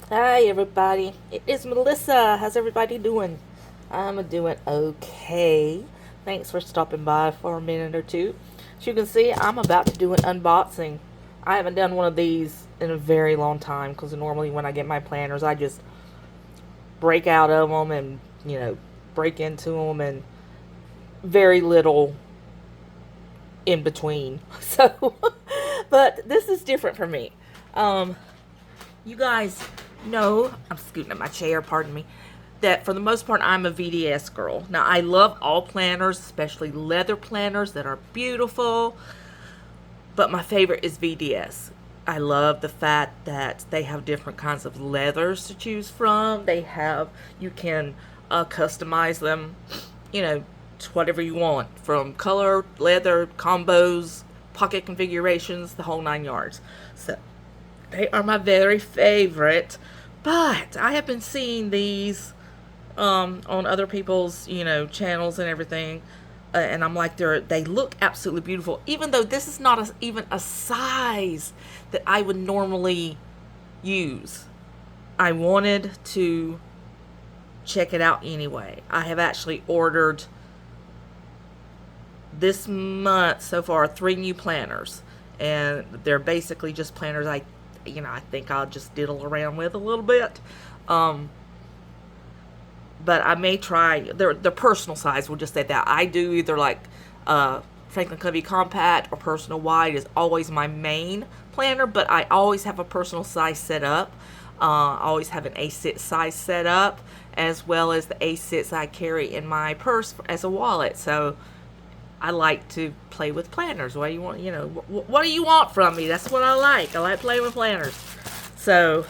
Hi everybody, it is Melissa. How's everybody doing? I'm doing okay. Thanks for stopping by for a minute or two. As you can see, I'm about to do an unboxing. I haven't done one of these in a very long time because normally when I get my planners, I just break out of them and, break into them and very little in between. So, but this is different for me. Um, you guys know, I'm scooting up my chair, pardon me, that for the most part I'm a VDS girl. Now I love all planners, especially leather planners that are beautiful, but my favorite is VDS. I love the fact that they have different kinds of leathers to choose from. You can customize them, to whatever you want, from color, leather, combos, pocket configurations, the whole 9 yards. So they are my very favorite. But I have been seeing these on other people's, channels and everything. And I'm like, they look absolutely beautiful, even though this is not even a size that I would normally use. I wanted to check it out anyway. I have actually ordered this month so far 3 new planners, and they're basically just planners I think I'll just diddle around with a little bit. But I may try the personal size. We'll just say that I do either like Franklin Covey Compact or Personal Wide is always my main planner, but I always have a personal size set up. I always have an A6 size set up, as well as the A6 I carry in my purse as a wallet. So I like to play with planners. What do you want? What do you want from me? That's what I like. I like playing with planners. So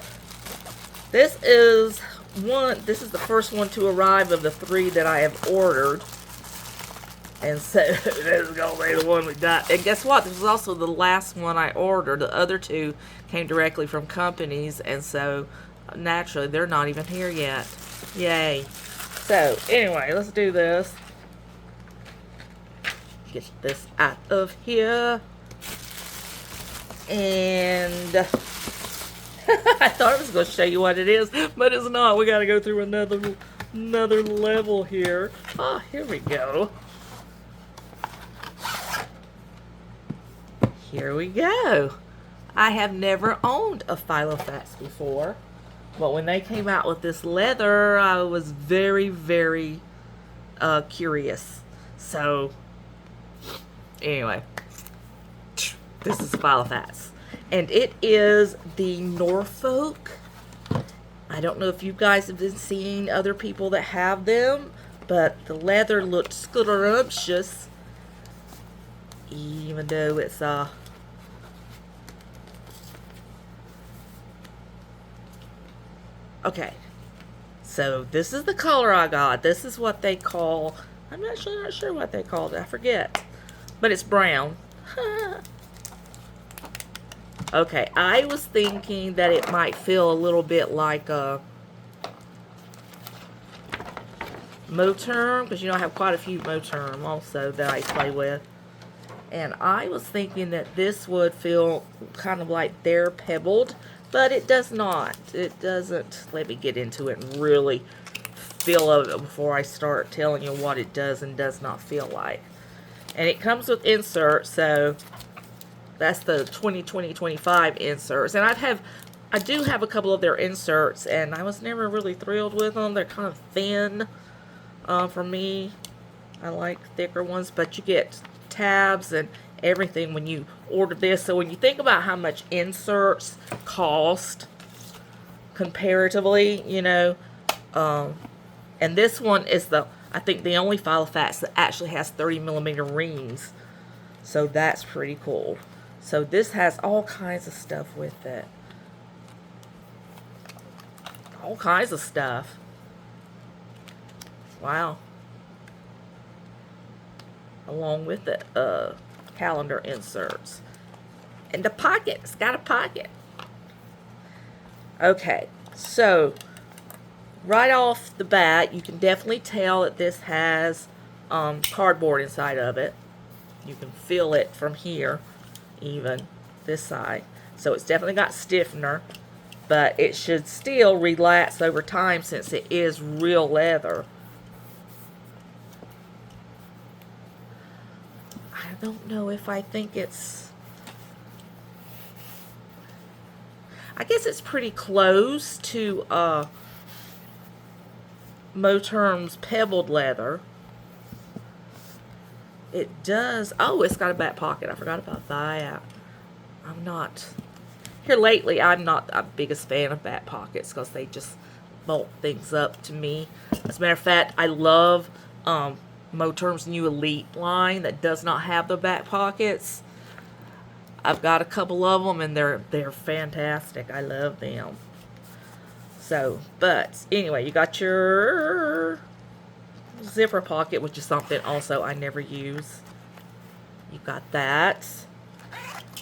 this is one. This is the first one to arrive of the 3 that I have ordered. And so this is gonna be the one we got. And guess what? This is also the last one I ordered. The other 2 came directly from companies, and so naturally they're not even here yet. Yay! So anyway, let's do this. Get this out of here. And I thought I was going to show you what it is, but it's not. We got to go through another level here. Ah, here we go. Here we go. I have never owned a Filofax before, but when they came out with this leather, I was very, very curious. So anyway, this is Filofax, and it is the Norfolk. I don't know if you guys have been seeing other people that have them, but the leather looks scrumptious, even though it's okay. So this is the color I got. This is what they call. I'm not sure what they called it. I forget. But it's brown. Okay, I was thinking that it might feel a little bit like a Moterm, because I have quite a few Moterm also that I play with. And I was thinking that this would feel kind of like they're pebbled, but it does not. It doesn't. Let me get into it and really feel of it before I start telling you what it does and does not feel like. And it comes with inserts, so that's the 2020-25 inserts. And I do have a couple of their inserts, and I was never really thrilled with them. They're kind of thin for me. I like thicker ones, but you get tabs and everything when you order this. So when you think about how much inserts cost comparatively, and this one is I think the only Filofax that actually has 30mm rings. So that's pretty cool. So this has all kinds of stuff with it. All kinds of stuff. Wow. Along with the calendar inserts. And the pocket. It's got a pocket. Okay. So right off the bat, you can definitely tell that this has cardboard inside of it. You can feel it from here, even this side. So it's definitely got stiffener. but it should still relax over time since it is real leather. I don't know if I think it's... I guess it's pretty close to Moterm's pebbled leather. It does... Oh, it's got a back pocket. I forgot about that. I'm not... Here lately, I'm not the biggest fan of back pockets because they just bulk things up to me. As a matter of fact, I love Moterm's new Elite line that does not have the back pockets. I've got a couple of them, and they're fantastic. I love them. So, but anyway, you got your zipper pocket, which is something also I never use. You got that.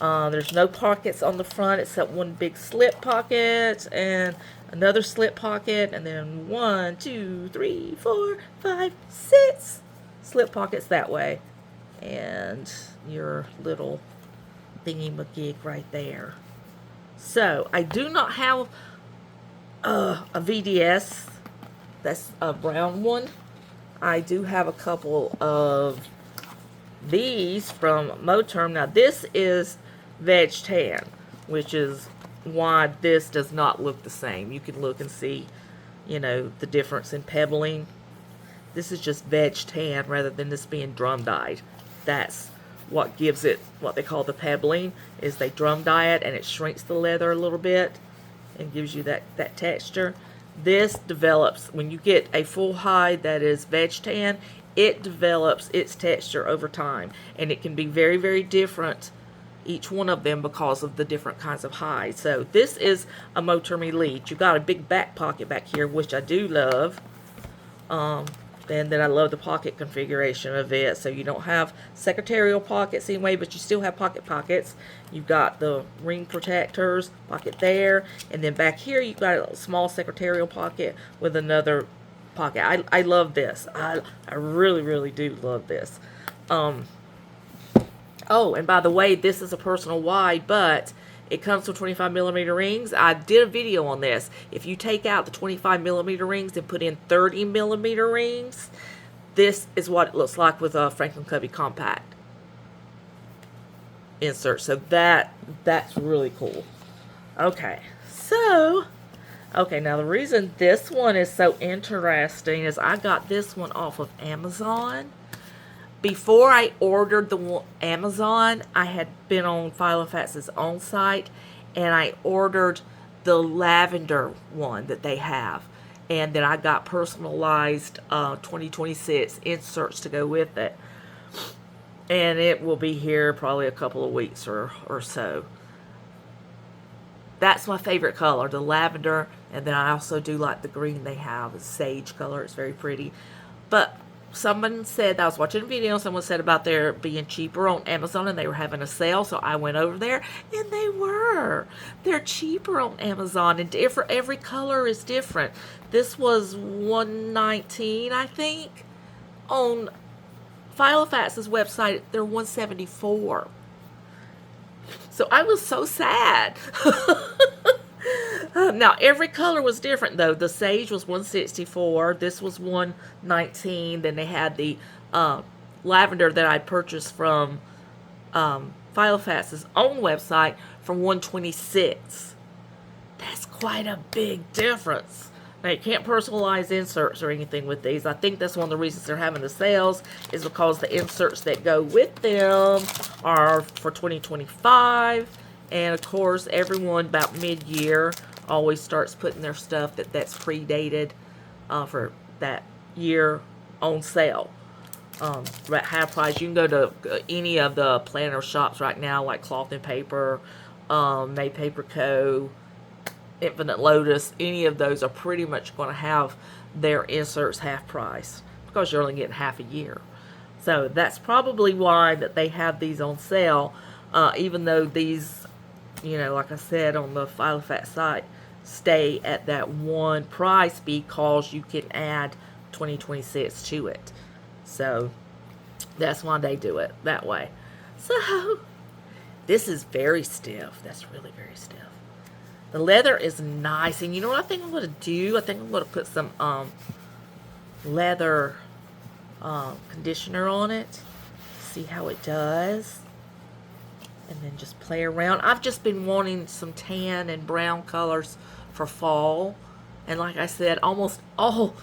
There's no pockets on the front except one big slip pocket and another slip pocket, and then 1, 2, 3, 4, 5, 6 slip pockets that way, and your little thingy-majig right there. So I do not have a VDS. That's a brown one. I do have a couple of these from Moterm. Now this is veg tan, which is why this does not look the same. You can look and see, you know, the difference in pebbling. This is just veg tan rather than this being drum dyed. That's what gives it what they call the pebbling, is they drum dye it and it shrinks the leather a little bit and gives you that texture. This develops, when you get a full hide that is veg tan, it develops its texture over time, and it can be very, very different, each one of them, because of the different kinds of hides. So this is a Moterm Elite. You got a big back pocket back here, which I do love. And then I love the pocket configuration of it. So you don't have secretarial pockets anyway, but you still have pockets. You've got the ring protectors, pocket there. And then back here, you've got a small secretarial pocket with another pocket. I love this. I really, really do love this. Oh, and by the way, this is a personal wide, but it comes with 25mm rings. I did a video on this. If you take out the 25mm rings and put in 30mm rings, this is what it looks like with a Franklin Covey Compact insert. So that's really cool. Okay, so... Okay, now the reason this one is so interesting is I got this one off of Amazon. Before I ordered the Amazon, I had been on Filofax's own site, and I ordered the lavender one that they have. And then I got personalized 2026 inserts to go with it. And it will be here probably a couple of weeks or so. That's my favorite color, the lavender. And then I also do like the green they have, the sage color. It's very pretty. But someone said, I was watching a video, someone said about their being cheaper on Amazon, and they were having a sale, so I went over there, and they were. They're cheaper on Amazon, and every color is different. This was $119, I think. On Filofax's website, they're $174. So I was so sad. Now, every color was different, though. The sage was $164. This was $119. Then they had the lavender that I purchased from Filofax's own website for $126. That's quite a big difference. Now, you can't personalize inserts or anything with these. I think that's one of the reasons they're having the sales, is because the inserts that go with them are for 2025. And, of course, everyone about mid-year always starts putting their stuff that's predated for that year on sale. At half price. You can go to any of the planner shops right now, like Cloth and Paper, May Paper Co., Infinite Lotus. Any of those are pretty much going to have their inserts half price, because you're only getting half a year. So that's probably why that they have these on sale, even though these, you know, like I said on the Filofax site, stay at that one price because you can add 2026 to it. So that's why they do it that way. So this is very stiff. That's really very stiff. The leather is nice. And you know what I think I'm going to do? I think I'm going to put some leather conditioner on it. See how it does. And then just play around. I've just been wanting some tan and brown colors for fall. And like I said, almost all,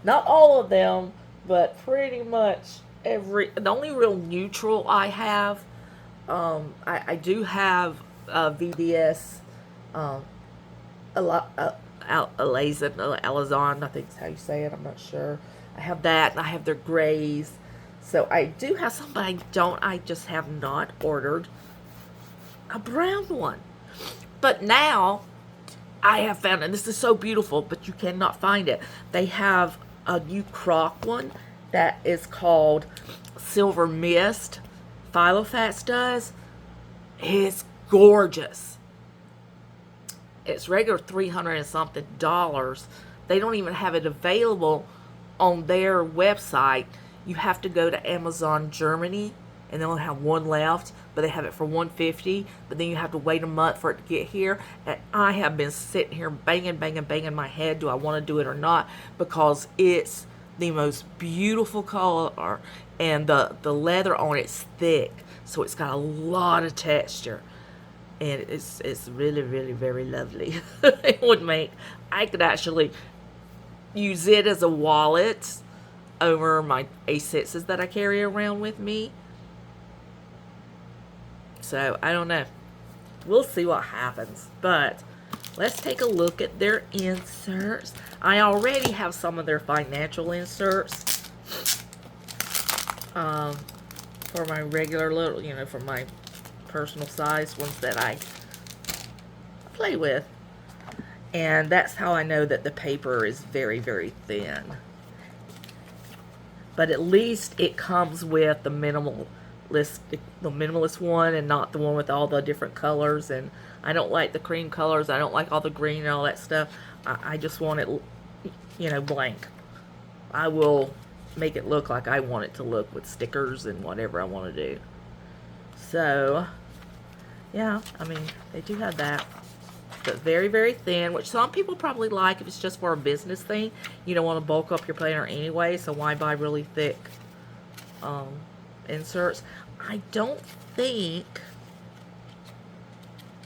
not all of them, but pretty much the only real neutral I have, I do have VDS, Alazon, I think is how you say it, I'm not sure. I have that, and I have their grays. So I do have some, but I just have not ordered a brown one. But now, I have found, and this is so beautiful, but you cannot find it. They have a new croc one that is called Silver Mist. Filofax does. It's gorgeous. It's regular $300 and something. They don't even have it available on their website. You have to go to Amazon Germany, and they only have one left, but they have it for $150. But then you have to wait a month for it to get here. And I have been sitting here banging my head. Do I want to do it or not? Because it's the most beautiful color, and the leather on it's thick, so it's got a lot of texture, and it's really, really very lovely. I could actually use it as a wallet over my A6s that I carry around with me. So, I don't know. We'll see what happens. But, let's take a look at their inserts. I already have some of their financial inserts. For my regular little, for my personal size ones that I play with. And that's how I know that the paper is very, very thin. But at least it comes with the minimalist one, and not the one with all the different colors. And I don't like the cream colors. I don't like all the green and all that stuff. I just want it, blank. I will make it look like I want it to look, with stickers and whatever I want to do. So, yeah, I mean, they do have that. But very, very thin, which some people probably like if it's just for a business thing. You don't want to bulk up your planner anyway, so why buy really thick inserts? I don't think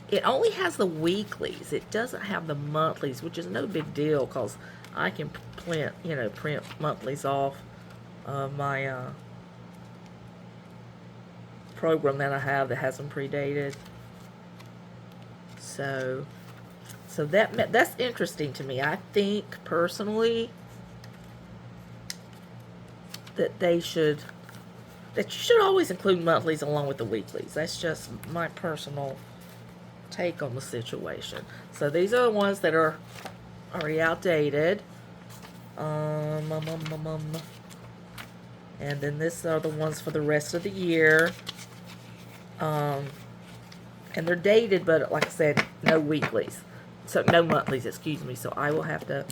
it only has the weeklies. It doesn't have the monthlies, which is no big deal because I can print monthlies off of my program that I have that has them predated. So that's interesting to me. I think personally that you should always include monthlies along with the weeklies. That's just my personal take on the situation. So these are the ones that are already outdated. And then these are the ones for the rest of the year. And they're dated, but like I said, no weeklies. So no monthlies, excuse me. So I will have to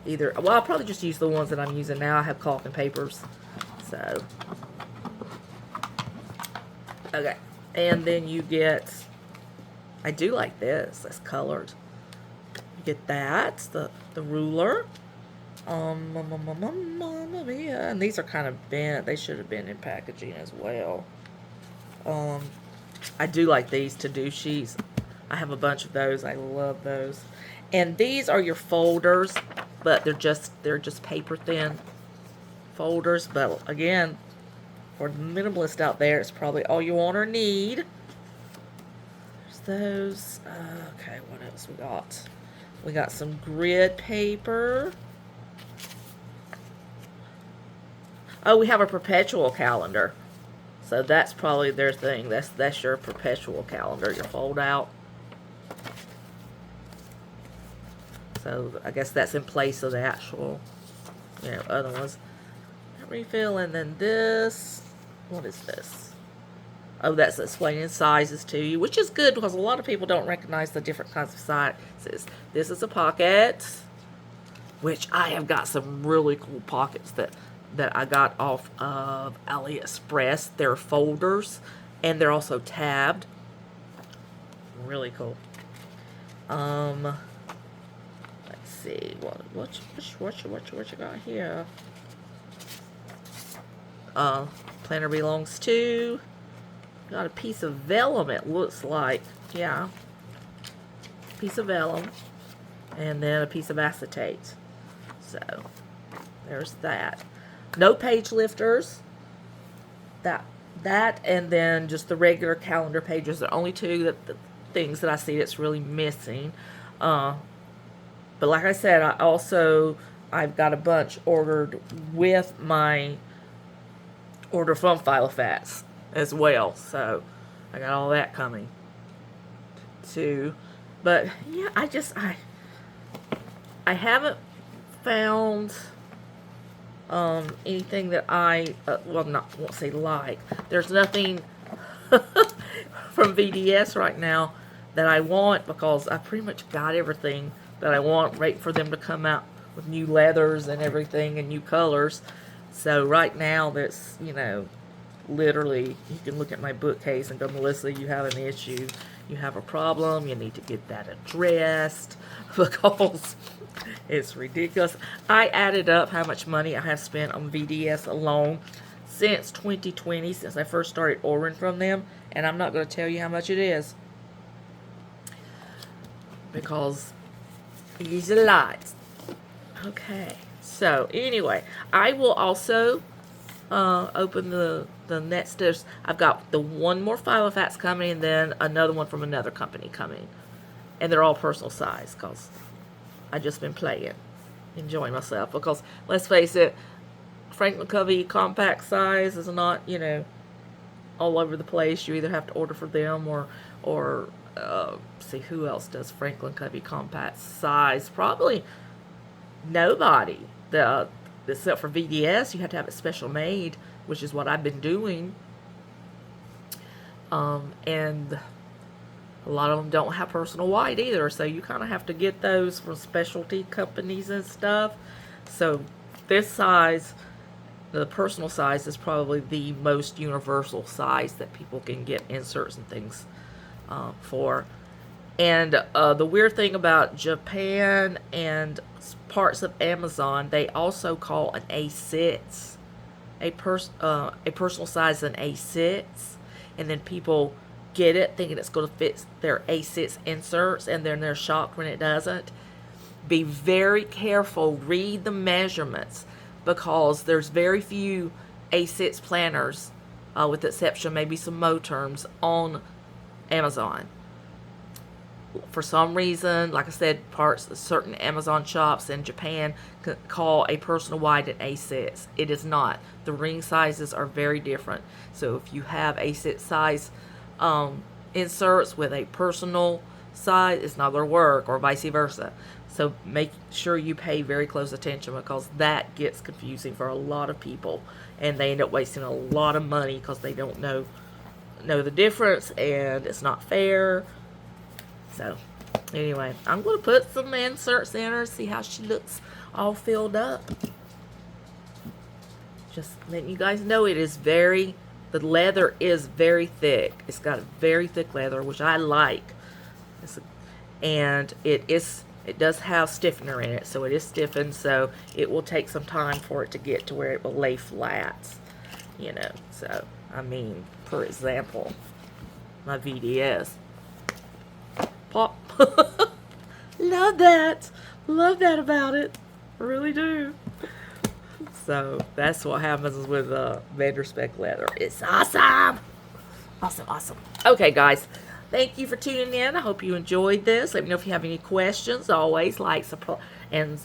I'll probably just use the ones that I'm using now. I have cloth and papers. So, okay. And then you get, I do like this. That's colored. You get that, the ruler. And these are kind of bent. They should have been in packaging as well. I do like these to-do sheets. I have a bunch of those. I love those. And these are your folders, but they're just paper thin folders. But again, for the minimalist out there, it's probably all you want or need. There's those. Okay, what else we got? We got some grid paper. Oh, we have a perpetual calendar. So that's probably their thing. That's your perpetual calendar, your fold out. So I guess that's in place of the actual, other ones. Refill, and then this. What is this? Oh, that's explaining sizes to you, which is good because a lot of people don't recognize the different kinds of sizes. This is a pocket, which I have got some really cool pockets that I got off of AliExpress. They're folders, and they're also tabbed. Really cool. Let's see, what you got here? Planner belongs to. Got a piece of vellum, it looks like. Yeah. Piece of vellum. And then a piece of acetate. So, there's that. No page lifters. That and then just the regular calendar pages. There are only two the things that I see that's really missing. But like I said, I've got a bunch ordered with my order from Filofax as well. So I got all that coming too. But yeah, I haven't found anything that I won't say like. There's nothing from VDS right now that I want, because I pretty much got everything that I want, waiting for them to come out with new leathers and everything and new colors. So right now, that's, literally, you can look at my bookcase and go, Melissa, you have an issue, you have a problem, you need to get that addressed, because it's ridiculous. I added up how much money I have spent on VDS alone since 2020, since I first started ordering from them, and I'm not going to tell you how much it is, because it is a lot. Okay, so anyway, I will also open the next. I've got the one more Filofax coming, and then another one from another company coming, and they're all personal size, because I just been playing, enjoying myself, because let's face it, Franklin Covey compact size is not, all over the place. You either have to order for them or see who else does Franklin Covey compact size. Probably nobody. Except for VDS, you have to have it special made, which is what I've been doing. And a lot of them don't have personal white either, so you kind of have to get those from specialty companies and stuff. So this size, the personal size, is probably the most universal size that people can get inserts and things for. And the weird thing about Japan and parts of Amazon, they also call an A6 a personal size an A6, and then people get it thinking it's going to fit their A6 inserts, and then they're shocked when it doesn't. Be very careful. Read the measurements, because there's very few A6 planners, with the exception of maybe some Moterms, on Amazon. For some reason, like I said, certain Amazon shops in Japan call a personal wide an A6. It is not. The ring sizes are very different. So if you have A6 size inserts with a personal size, it's not going to work, or vice versa. So make sure you pay very close attention, because that gets confusing for a lot of people, and they end up wasting a lot of money because they don't know the difference, and it's not fair. So anyway, I'm going to put some inserts in her, see how she looks all filled up. Just letting you guys know, the leather is very thick. It's got a very thick leather, which I like. And it does have stiffener in it, so it is stiffened, so it will take some time for it to get to where it will lay flat. So, I mean, for example, my VDS. Pop. Love that about it. I really do. So that's what happens with vendor spec leather. It's awesome. Awesome. Okay, guys, thank you for tuning in. I hope you enjoyed this. Let me know if you have any questions. Always like, and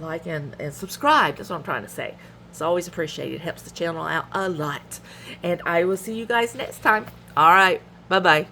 like and subscribe. That's what I'm trying to say. It's always appreciated. It helps the channel out a lot. And I will see you guys next time. All right. Bye-bye.